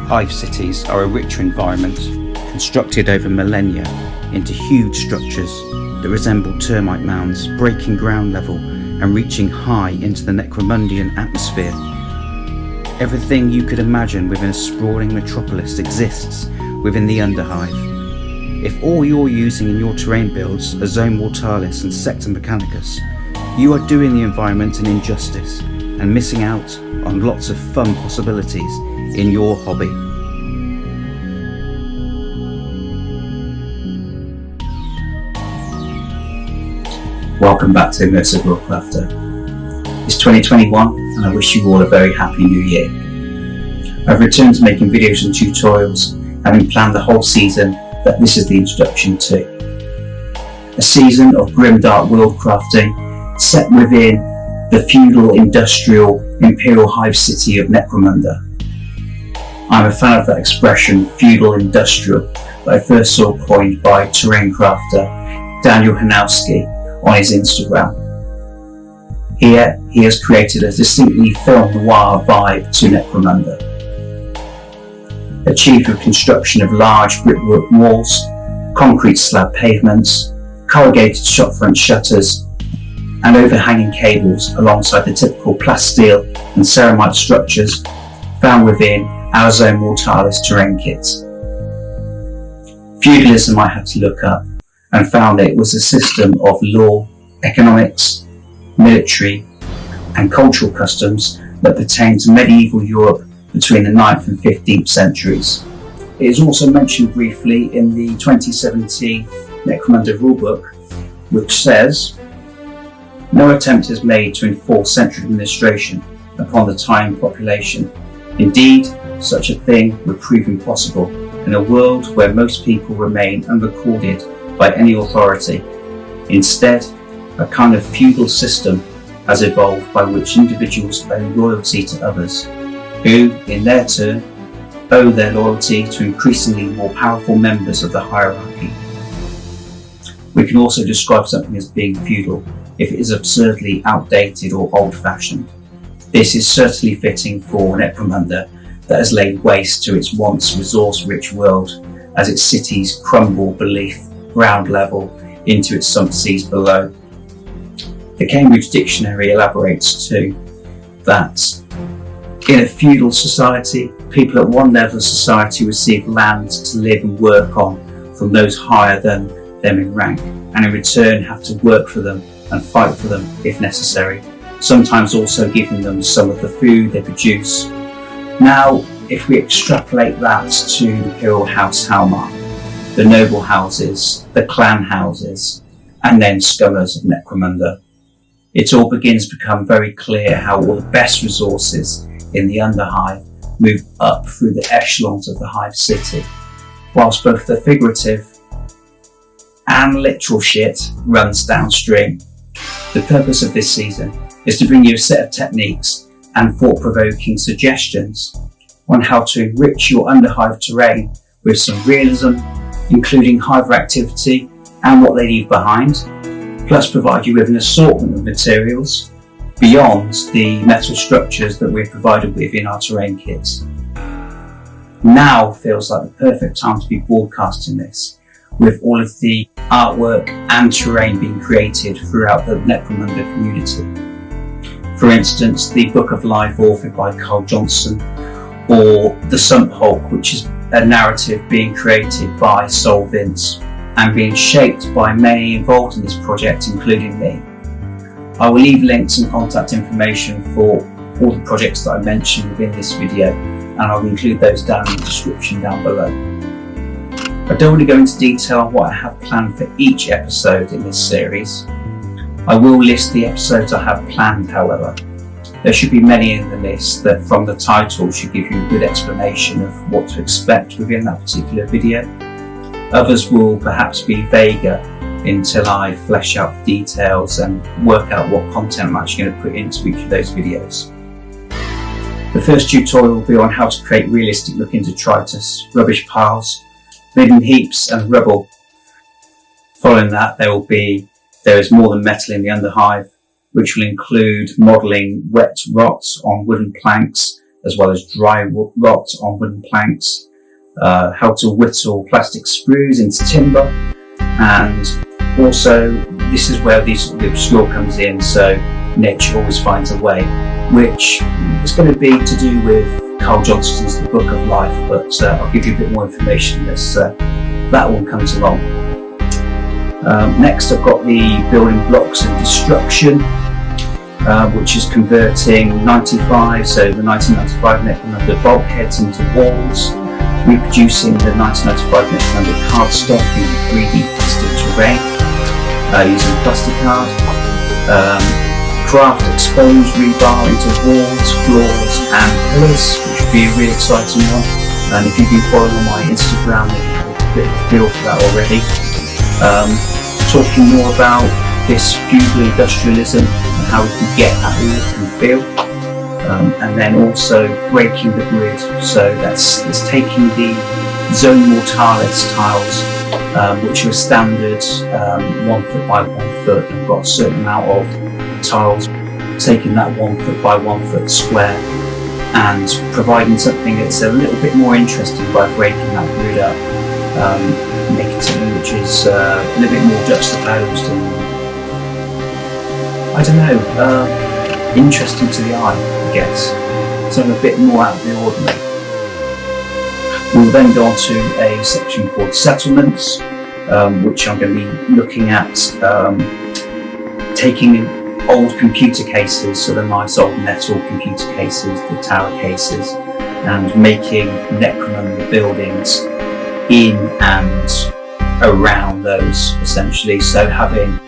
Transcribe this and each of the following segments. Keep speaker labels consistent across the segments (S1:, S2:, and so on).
S1: hive cities are a richer environment, constructed over millennia into huge structures that resemble termite mounds, breaking ground level and reaching high into the Necromundian atmosphere. Everything you could imagine within a sprawling metropolis exists within the Underhive. If all you're using in your terrain builds are Zone Mortalis and Sector Mechanicus, you are doing the environment an injustice and missing out on lots of fun possibilities in your hobby.
S2: Welcome back to Immersive Warcrafter. It's 2021 and I wish you all a very happy new year. I've returned to making videos and tutorials, having planned the whole season that this is the introduction to. A season of grimdark world crafting set within the feudal industrial imperial hive city of Necromunda. I'm a fan of that expression, feudal industrial, that I first saw coined by terrain crafter Daniel Hanowski on his Instagram. Here, he has created a distinctly film noir vibe to Necromunda, achieved with construction of large brickwork walls, concrete slab pavements, corrugated shopfront shutters, and overhanging cables alongside the typical plasteel and ceramite structures found within our Zone Mortalis terrain kits. Feudalism I had to look up and found it was a system of law, economics, military and cultural customs that pertained to medieval Europe between the 9th and 15th centuries. It is also mentioned briefly in the 2017 Necromunda rulebook, which says, "No attempt is made to enforce central administration upon the time population. Indeed, such a thing would prove impossible in a world where most people remain unrecorded by any authority. Instead, a kind of feudal system has evolved by which individuals owe loyalty to others, who, in their turn, owe their loyalty to increasingly more powerful members of the hierarchy." We can also describe something as being feudal if it is absurdly outdated or old-fashioned. This is certainly fitting for Necromunda that has laid waste to its once resource-rich world as its cities crumble beneath ground level into its sump seas below. The Cambridge Dictionary elaborates too that in a feudal society, people at one level of society receive land to live and work on from those higher than them in rank, and in return have to work for them and fight for them if necessary, sometimes also giving them some of the food they produce. Now, if we extrapolate that to the Imperial House Halmar, the noble houses, the clan houses, and then scummers of Necromunda, it all begins to become very clear how all the best resources in the Underhive move up through the echelons of the Hive City, whilst both the figurative and literal shit runs downstream. The purpose of this season is to bring you a set of techniques and thought-provoking suggestions on how to enrich your Underhive terrain with some realism, including hive activity and what they leave behind, plus provide you with an assortment of materials beyond the metal structures that we're provided with in our terrain kits. Now feels like the perfect time to be broadcasting this, with all of the artwork and terrain being created throughout the Necromunda community. For instance, the Book of Life authored by Carl Johnson, or the Sumphulk, which is a narrative being created by Sol Vince and being shaped by many involved in this project, including me. I will leave links and contact information for all the projects that I mentioned within this video, and I'll include those down in the description down below. I don't want to go into detail on what I have planned for each episode in this series. I will list the episodes I have planned, however. There should be many in the list that from the title should give you a good explanation of what to expect within that particular video. Others will perhaps be vaguer until I flesh out the details and work out what content I'm actually going to put into each of those videos. The first tutorial will be on how to create realistic looking detritus, rubbish piles, midden heaps and rubble. Following that there is more than metal in the Underhive, which will include modelling wet rot on wooden planks as well as dry rot on wooden planks, how to whittle plastic sprues into timber, and also this is where the obscure comes in, so nature always finds a way, which is going to be to do with Carl Johnston's The Book of Life, but I'll give you a bit more information as that one comes along. Next I've got the building blocks and destruction, which is converting 95, so the 1995 Necromunda bulkheads into walls, reproducing the 1995 Necromunda cardstock in 3D plastic terrain using plasticard, craft exposed rebar into walls, floors and pillars, which would be a really exciting one, and if you've been following on my Instagram then you have a bit of a feel for that already. Talking more about this feudal industrialism and how we can get that look and feel, and then also breaking the grid, so that's taking the zone mortalis tiles, which are standard 1 foot by 1 foot and got a certain amount of tiles, taking that 1 foot by 1 foot square and providing something that's a little bit more interesting by breaking that grid up, making something which is a little bit more juxtaposed and, I don't know, interesting to the eye, I guess, something a bit more out of the ordinary. We'll then go on to a section called settlements, which I'm going to be looking at taking old computer cases, so the nice old metal computer cases, the tower cases, and making Necromunda buildings in and around those, essentially. So having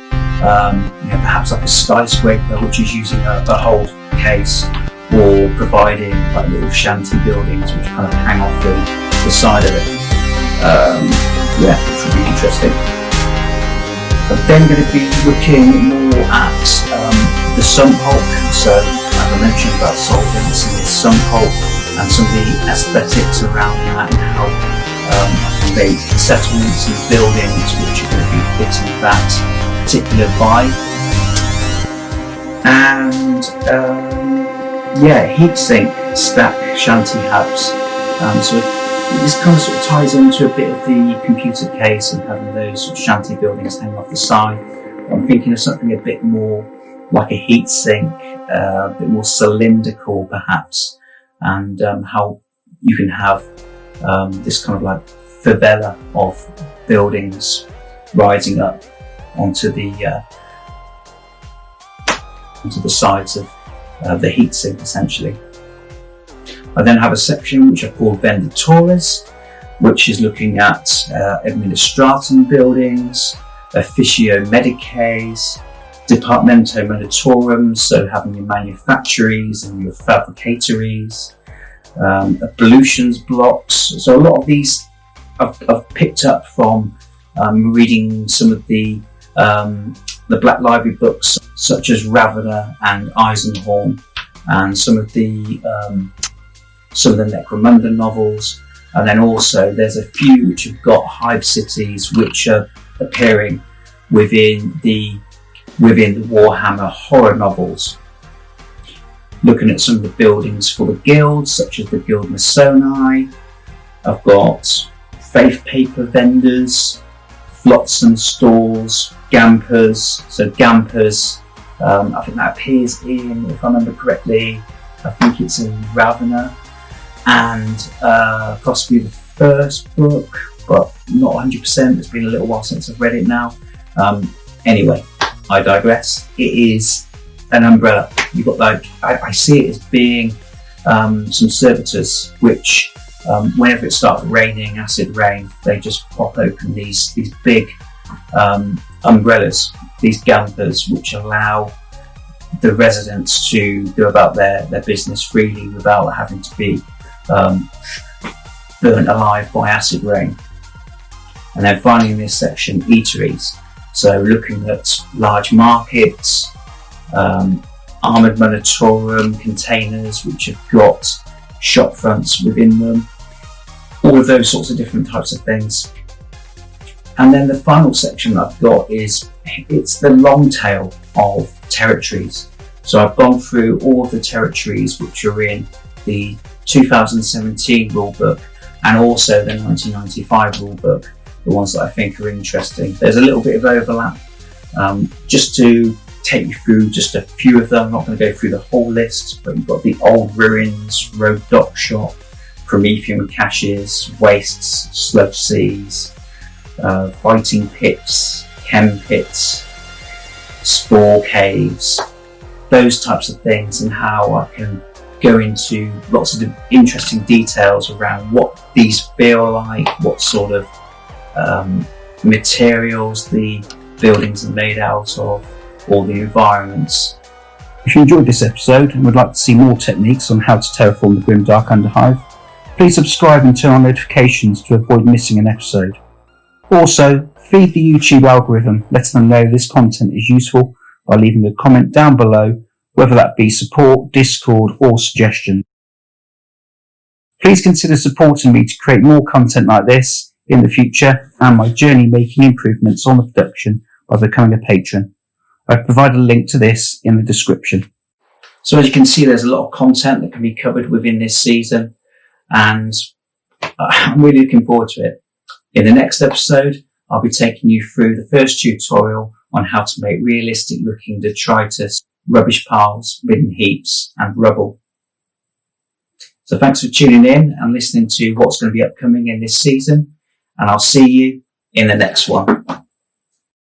S2: perhaps like a skyscraper which is using a whole case, or providing like little shanty buildings which kind of hang off the side of it. Which would be interesting. I'm then going to be looking more at the Sumphulk, so as I mentioned about solvents and the Sumphulk and some of the aesthetics around that and how I can make settlements and buildings which are going to be fitting that particular vibe. And Heatsink stack shanty habs. So this kind of sort of ties into a bit of the computer case and having those sort of shanty buildings hanging off the side. I'm thinking of something a bit more like a heatsink, a bit more cylindrical perhaps, and how you can have this kind of like favela of buildings rising up onto the sides of the heatsink essentially. I then have a section which I call Venditores, which is looking at Administratum buildings, Officio Medicae, Departmento Munitorum, so having your manufactories and your fabricatories, ablutions blocks. So a lot of these I've picked up from reading some of the Black Library books, such as Ravener and Eisenhorn, and some of the Necromunda novels, and then also there's a few which have got hive cities which are appearing within the Warhammer horror novels. Looking at some of the buildings for the guilds, such as the Guild Masoni. I've got faith paper vendors, flotsam stores, gampers. So gampers, I think that appears in, if I remember correctly, I think it's in Ravener, and possibly the first book, but not 100%. It's been a little while since I've read it now. Anyway, I digress. It is an umbrella. You've got like, I see it as being some servitors which whenever it starts raining, acid rain, they just pop open these big umbrellas, these gampers, which allow the residents to go about their business freely without having to be burnt alive by acid rain. And then finally in this section, eateries. So looking at large markets, armoured munitorum containers which have got shop fronts within them, all of those sorts of different types of things. And then the final section I've got it's the long tail of territories. So I've gone through all of the territories which are in the 2017 rulebook and also the 1995 rulebook, the ones that I think are interesting. There's a little bit of overlap. Just to take you through just a few of them, I'm not going to go through the whole list, but you've got the Old Ruins, Road Dock Shop, Promethean Caches, Wastes, Sludge Seas, Fighting Pits, Chem Pits, Spore Caves, those types of things, and how I can go into lots of interesting details around what these feel like, what sort of materials the buildings are made out of, or the environments.
S1: If you enjoyed this episode and would like to see more techniques on how to terraform the Grimdark Underhive, please subscribe and turn on notifications to avoid missing an episode. Also, feed the YouTube algorithm, letting them know this content is useful by leaving a comment down below, whether that be support, Discord or suggestion. Please consider supporting me to create more content like this in the future and my journey making improvements on the production by becoming a patron. I've provided a link to this in the description.
S2: So as you can see, there's a lot of content that can be covered within this season, and I'm really looking forward to it. In the next episode, I'll be taking you through the first tutorial on how to make realistic looking detritus, rubbish piles, midden heaps and rubble. So thanks for tuning in and listening to what's going to be upcoming in this season, and I'll see you in the next one.